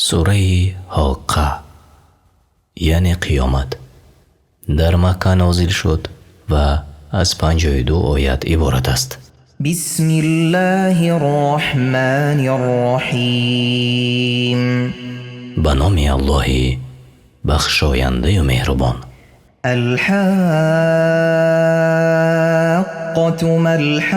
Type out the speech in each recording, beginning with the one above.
سوره حاقه یعنی قیامت در مکه نازل شد و از 52 آیت عبارت است. بسم الله الرحمن الرحیم. به نام الله بخشاینده و مهربان. الحاقة ما الحاقة.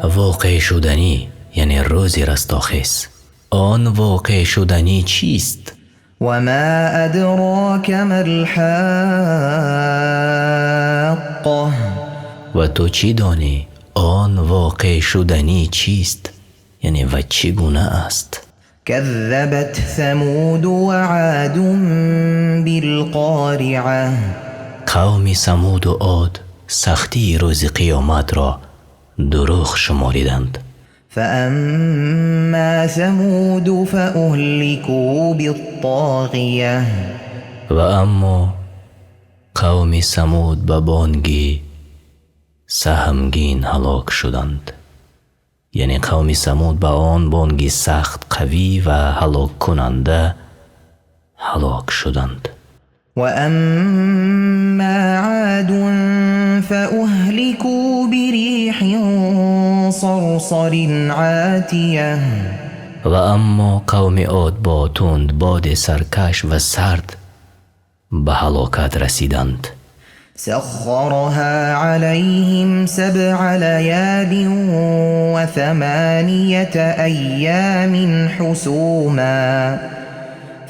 واقع شدنی یعنی روز رستاخیز. آن واقع شدنی چیست؟ و ما ادراک ما الحاقة. و تو چی دانی آن واقع شدنی چیست؟ یعنی و چگونه است؟ كذبت ثمود وعاد بالقارعة. قوم ثمود و عاد سختی روز قیامت را دروغ شماریدند. فأما ثمود فأهلكوا بالطاغية. و اما قوم ثمود به بانگی سهمگین هلاک شدند. یعنی قوم ثمود به آن بانگی سخت قوی و هلاک کننده هلاک شدند. و اما عاد فأهلكوا بريح صرصر عاتیه. و اما قوم عاد با تند باد سرکش و سرد به هلاکت رسیدند. سخرها عليهم 7 ليال و 8 أيام حسوما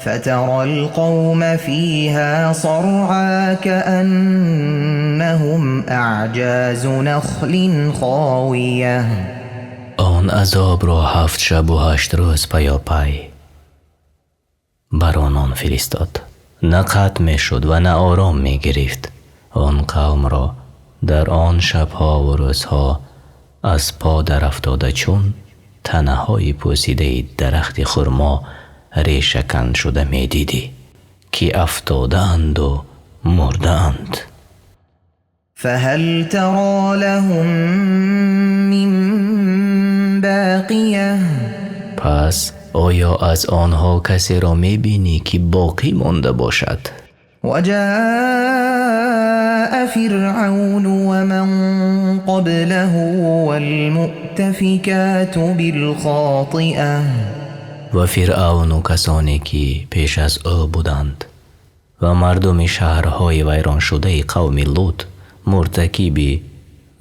فترى القوم فيها صرعا كأنهم أعجاز نخل خاوية. آن عذاب را 7 شب و 8 روز پیاپی بر آنان فرستاد. نه قطع می شد و نه آرام می گرفت. آن قوم را در آن شبها و روزها از پا در افتاده چون تنه های پوسیده درخت خرما ریشه کن شده می دیدی که افتاده اند و مرده اند. فهل ترى لهم من باقیه. پس آیا از آنها کسی را می بینی که باقی مانده باشد؟ وجاء فرعون ومن قبله والمؤتفكات بالخاطئه. و فرعون و کسانی که پیش از او بودند و مردم شهرهای ویران شده قوم لوط مرتکب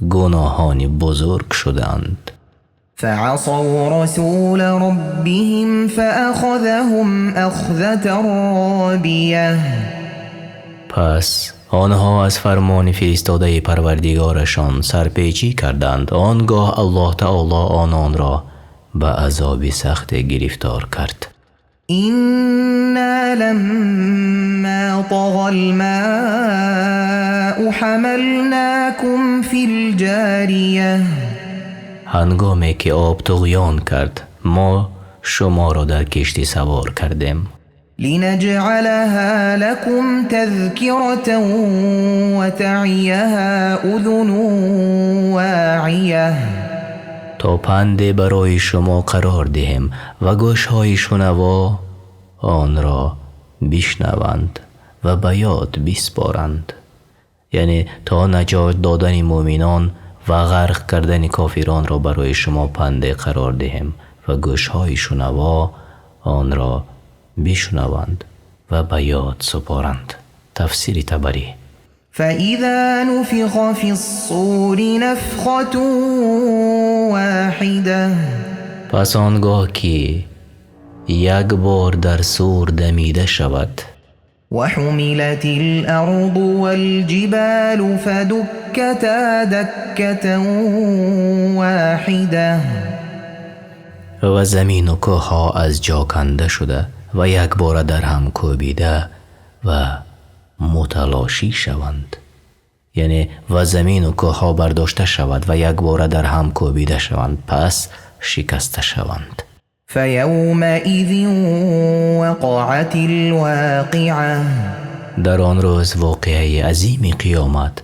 گناهان بزرگ شدند. فعصوا رسول ربهم فأخذهم أخذة رابية. پس آنها از فرمان فرستاده پروردگارشان سرپیچی کردند. آنگاه الله تعالی آنان را به عذاب سخت گرفتار کرد. إنا لما طغى الماء حملناكم في الجارية. هنگامی که آب طغیان کرد ما شما را در کشتی سوار کردیم. لنجعلها لكم تذكرة وتعيها أذن واعية. تا پند برای شما قرار دهیم و گوشهای شنوا آن را بشنوند و به یاد بسپارند. یعنی تا نجات دادن مؤمنان و غرق کردن کافران را برای شما پند قرار دهیم و گوشهای شنوا آن را بشنوند و به یاد سپارند. تفسیر طبری. فإذا نفخ في الصور نفخة واحدة. پس آنگاه که یک بار در صور دمیده شود. وحملت الأرض والجبال فدكتا دكة واحدة. و زمین و کوه ها از جا کنده شده و یک بار در هم کوبیده و متلاشی شوند. یعنی و زمین و کوه ها برداشته شود و یک بار در هم کوبیده شوند پس شکسته شوند. فیومئذ وقعت الواقعه. در آن روز واقعه عظیم قیامت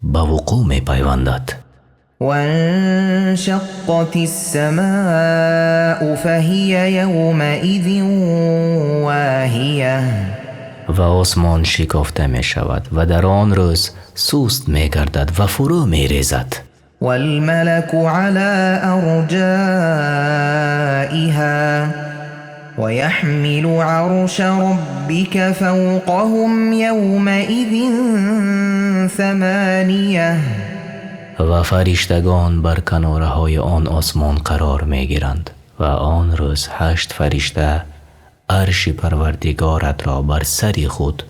به وقوع می پیوندد. وانشقت السماء فهي يومئذ واهية و آسمان شکافته می شود و در آن روز سست می گردد و فرو می ریزد. والملك على أرجائها ويحمل عرش ربك فوقهم يومئذ ثمانية و فرشتگان بر کناره های آن آسمان قرار می گیرند و آن روز 8 فرشته عرش پروردگارت را بر سر خود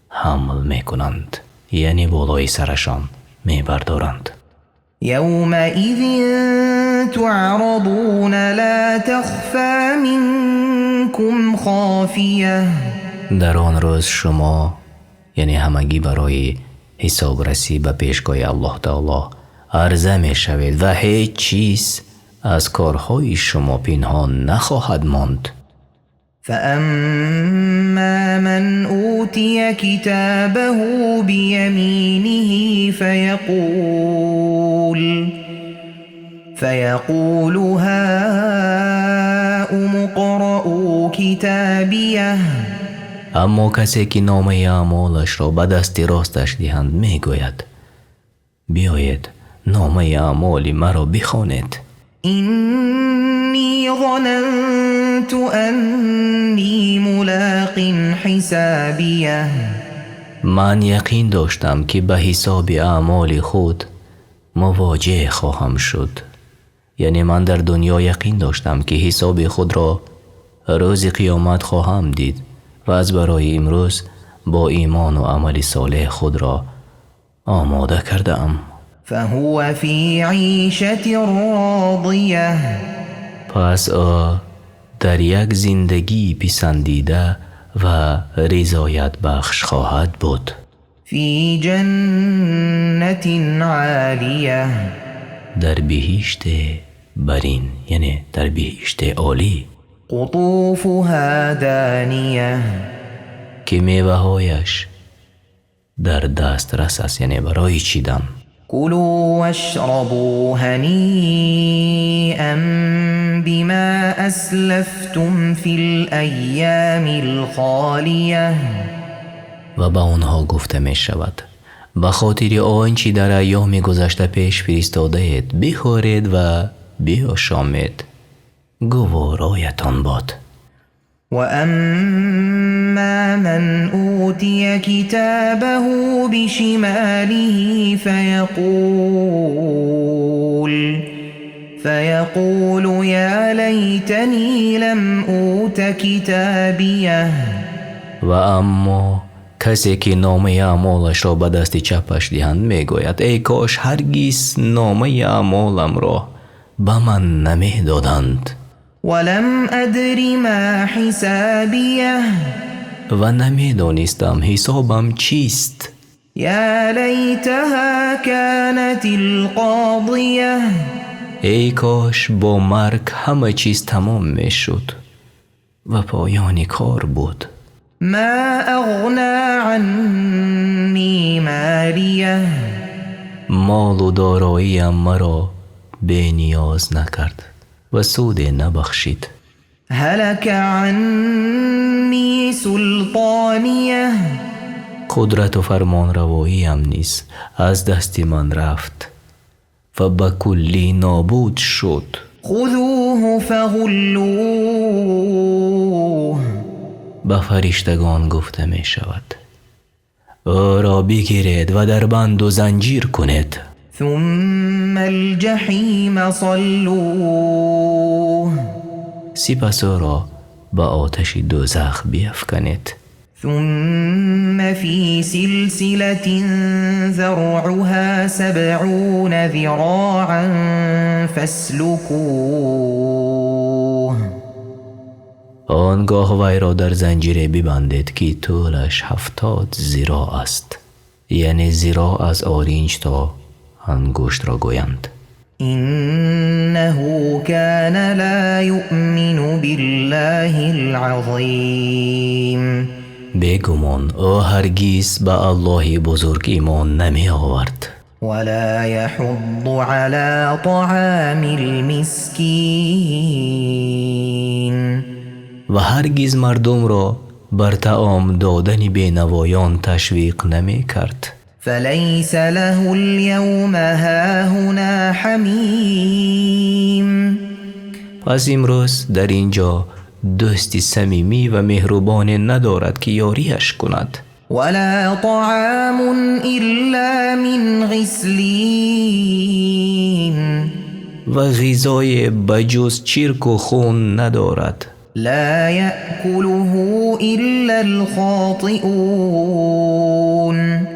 حمل می کنند، یعنی بالای سرشان می بردارند. يومئذ تعرضون لا تخفى منكم خافية در آن روز شما، یعنی همگی برای حسابرسی به پیشگاه الله تعالی عرضه می شوید و هیچ چیز از کارهای شما پنهان نخواهد ماند. فأما من أوتي كتابه بيمينه فيقول هاؤم اقرءوا كتابيه اما کسی که نامه اعمالش را به دست راستش دهند می گوید بیایید نامه اعمال مرا بخوانید. إني ظننت أني ملاق حسابيه من یقین داشتم که به حساب اعمال خود مواجه خواهم شد. یعنی من در دنیا یقین داشتم که حساب خود را روز قیامت خواهم دید و از برای امروز با ایمان و عمل صالح خود را آماده کرده ام. فهو في عيشة راضية پس در یک زندگی پسندیده و رضایت بخش خواهد بود. في جنة عالية در بهشت برین، یعنی در بهشت عالی. قطوفها دانية که میوه هایش در دسترس است، یعنی برای چیدن. كلوا واشربوا هنيئا بما أسلفتم في الأيام الخالية و به آنها گفته می شود به خاطر آنچه در ایام گذشته پیش فرستاده اید بخورید و بیاشامید، گوارایتان باد. وأما من أوتي كتابه بشماله فيقول يا ليتنی لم أوت کتابیه و اما کسی که نامه اعمالش را به دست چپش دهند می گوید ای کاش هرگز نامه اعمالم را به من نمی دادند. ولم أدر ما حسابیه و نمی دانستم حسابم چیست. یا لیتها كانت القاضیه ای کاش با مرگ همه چیز تمام می شد و پایان کار بود. ما اغنا عنی مالیه مال و داراییم مرا بے نیاز نکرد و سود نبخشید. هلك عنی سلطانیه قدرت و فرمان رواییم نیز از دست من رفت و به کلی نابود شد. خذوه فغلوه به فرشتگان گفته می شود او را بگیرید و در بند و زنجیر کنید. ثم الجحیم صلوه سپس او را به آتش دوزخ بیفکنید. ثم في سلسلة ذرعها 70 ذراعا فاسلكوه آنگاه وی را در زنجیره ببندید که طولش 70 ذراع است، یعنی ذراع از آرینج تا انگشت را گویند. إنه كان لا يؤمن بالله العظيم بیگمان او هرگز به الله بزرگ ایمان نمی آورد. ولا يحض على طعام المسكين و هرگز مردم را بر طعام دادن بینوایان تشویق نمی کرد. فليس له اليوم هاهنا حمیم پس امروز در اینجا دوستی صمیمی و مهربان ندارد که یاریش کند. ولا طعام إلا من غسلین و غذای بجز چرک و خون ندارد. لا يأكله إلا الخاطئون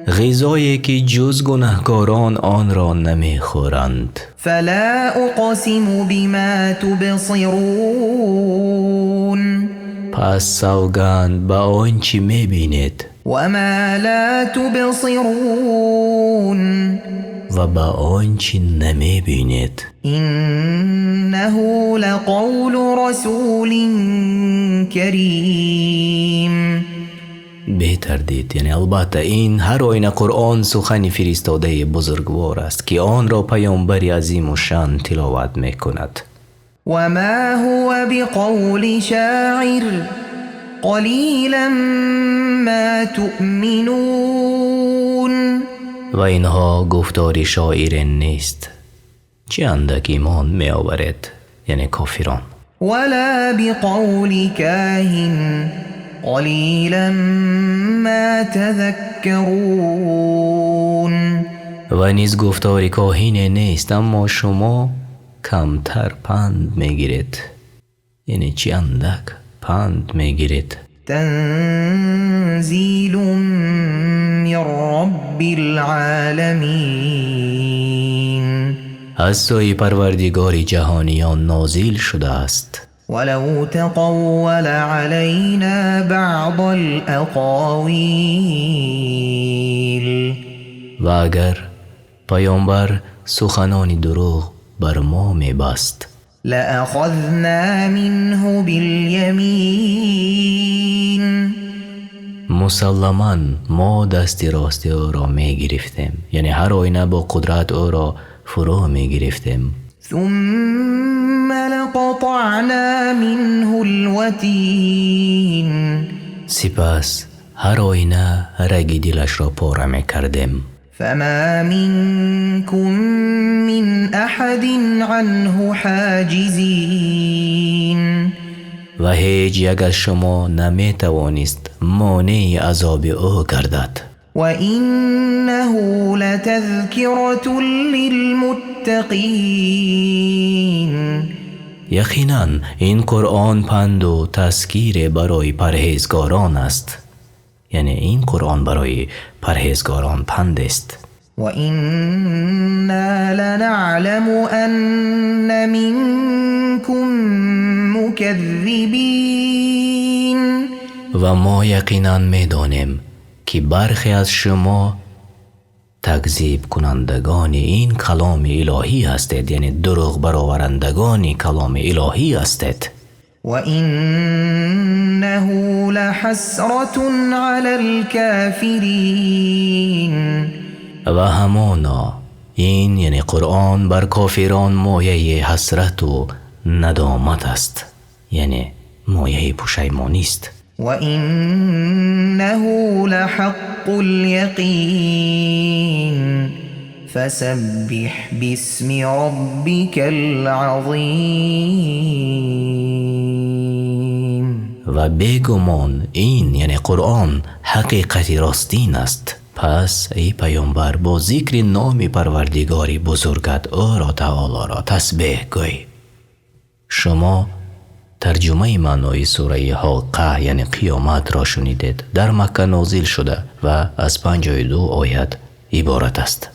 غذایی که جز گناهکاران آن را نمیخورند. فلا أقسم بما تبصرون پس سوگند به آنچه میبینید وما لا تبصرون و به آنچه نمیبینید. إنه لقول رسول کریم بتردید، یعنی البته این هر آینه قرآن سخن فرستاده بزرگوار است که آن را پیامبری عظیم و شان تلاوت میکند. وما هو بقول شاعر قلیلا ما تؤمنون و اینها گفتار شاعر نیست، چه اندک ایمان می آورد، یعنی کافران. ولا بقول کاهن قلیلا ما تذکرون و نیز گفتار کاهن نیست، اما شما کمتر پند میگیرید، یعنی چه اندک پند میگیرید. تنزیل من رب العالمین از سوی پروردگار جهانیان نازل شده است. ولو تقول علينا بعض الأقاويل و اگر پیامبر سخنانی دروغ بر ما میبست لأخذنا منه باليمين مسلما ما دست راست او را میگرفتیم، یعنی هر آینه با قدرت او را فرا میگرفتیم. ثم لقطعنا منه الوتين سپس هر آینه رگ دلش را پاره میکردیم. فما منكم من أحد عنه حاجزين و هیچ یک از شما نمیتوانست مانع عذاب او گردد. وإنه لتذكرة للمتقين یقینا این قرآن پند و تذکیر برای پرهیزگاران است، یعنی این قرآن برای پرهیزگاران پند است. وإنا لنعلم أن منكم مكذبين و ما یقینا میدانیم که برخی از شما تکذیب کنندگان این کلام الهی هستید، یعنی دروغ برآورندگان کلام الهی هستید. وإنه لحسرة على الكافرين و همانا این یعنی قرآن بر کافران مایه حسرت و ندامت است، یعنی مایه پشیمانی است. وإنه لحق اليقين فسبح باسم ربك العظيم و بیگمان این یعنی قرآن حقیقت راستین است. پس ای پیامبر با ذکر نام پروردگاری بزرگت او را تعالی را تسبیح گوی. شما ترجمه معنای سوره حاقه یعنی قیامت را شنیدید. در مکه نازل شده و از 52 آیت عبارت است.